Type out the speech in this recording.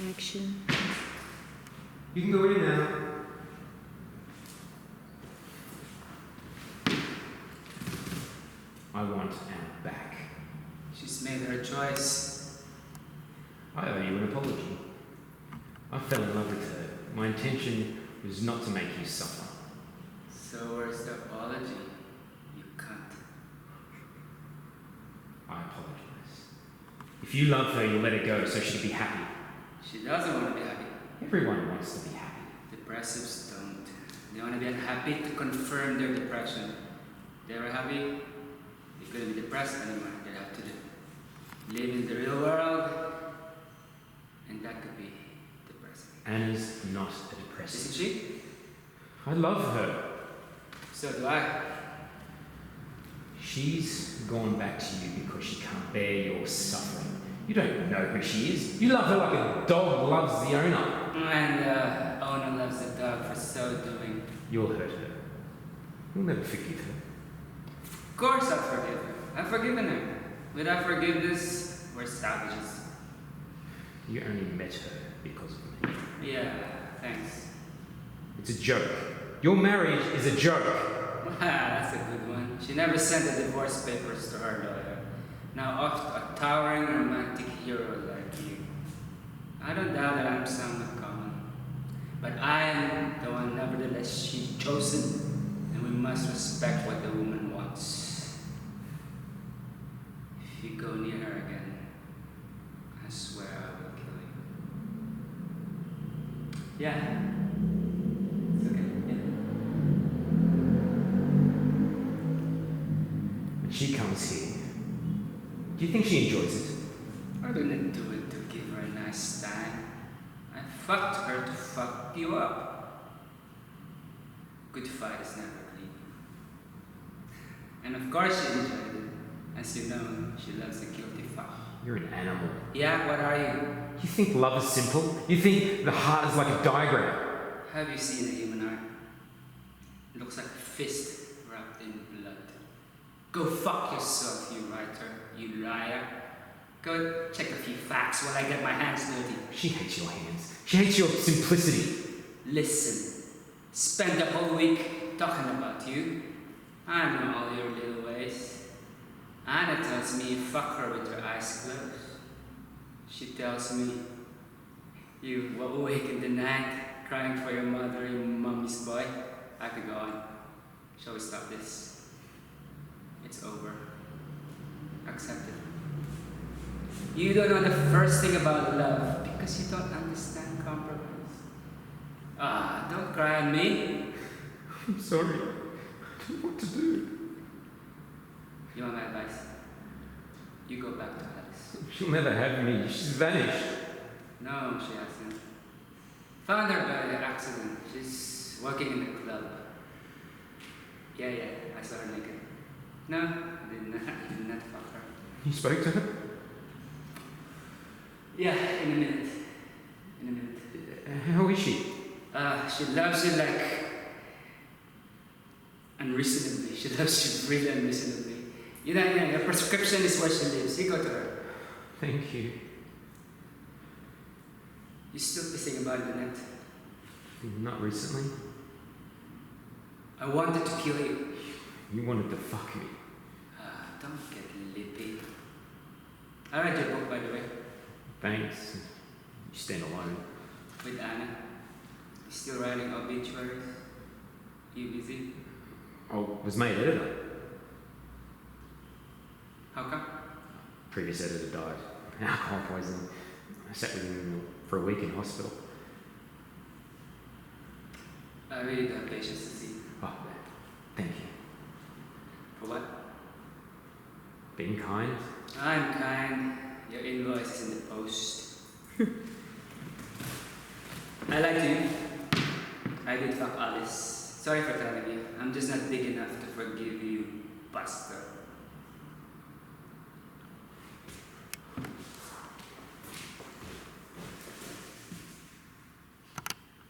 Action. You can go in now. I want Anna back. She's made her choice. I owe you an apology. I fell in love with her. My intention was not to make you suffer. So where's the apology? You cunt. I apologize. If you love her, you'll let her go so she'll be happy. She doesn't want to be happy. Everyone wants to be happy. Depressives don't. They want to be unhappy to confirm their depression. They were happy, they couldn't be depressed anymore. They have to live in the real world, and that could be depressing. Anna's not a depressive. Isn't she? I love her. So do I. She's gone back to you because she can't bear your suffering. You don't know who she is. You love her like a dog loves the owner. And the owner loves the dog for so doing. You'll hurt her. You'll never forgive her. Of course I'll forgive her. I've forgiven her. Without forgiveness, we're savages. You only met her because of me. Yeah, thanks. It's a joke. Your marriage is a joke. That's a good one. She never sent the divorce papers to her lawyer. Now off to a towering romantic hero like you. I don't doubt that I'm somewhat common. But I am the one nevertheless she's chosen, and we must respect what the woman wants. If you go near her again, I swear I will kill you. Yeah. It's okay. Yeah. When she comes here, do you think she enjoys it? I didn't do it to give her a nice time. I fucked her to fuck you up. Good fight is never clean. And of course she enjoyed it. As you know, she loves a guilty fuck. You're an animal. Yeah, what are you? You think love is simple? You think the heart is like a diagram? Have you seen a human heart? It looks like a fist wrapped in blood. Go fuck yourself, you writer, you liar. Go check a few facts while I get my hands dirty. She hates your hands. She hates your simplicity. Listen, spend the whole week talking about you. I know all your little ways. Anna tells me you fuck her with your eyes closed. She tells me you were awake in the night crying for your mother, your mommy's boy. I could go on. Shall we stop this? It's over. Accept it. You don't know the first thing about love because you don't understand compromise. Don't cry on me. I'm sorry. I don't know what to do. You want my advice? You go back to Alice. She'll never have me. She's vanished. No, she hasn't. Found her by accident. She's working in the club. Yeah, I saw her naked. No, I did not fuck her. You spoke to her? Yeah, in a minute. How is she? She loves you like unreasonably. She loves you really unreasonably. You know, your prescription is where she lives. You go to her. Thank you. You still pissing about the net? Not recently. I wanted to kill you. You wanted to fuck me. Don't get lippy. I read your book, by the way. Thanks. You stand alone. With Anna. You still writing obituaries? You busy? I was made editor. How come? Previous editor died. Alcohol poisoning. I sat with him for a week in hospital. I really don't have patience to see. Oh, thank you. For what? Being kind. I'm kind. Your invoice is in the post. I lied to you. I did fuck Alice. Sorry for telling you. I'm just not big enough to forgive you, bastard.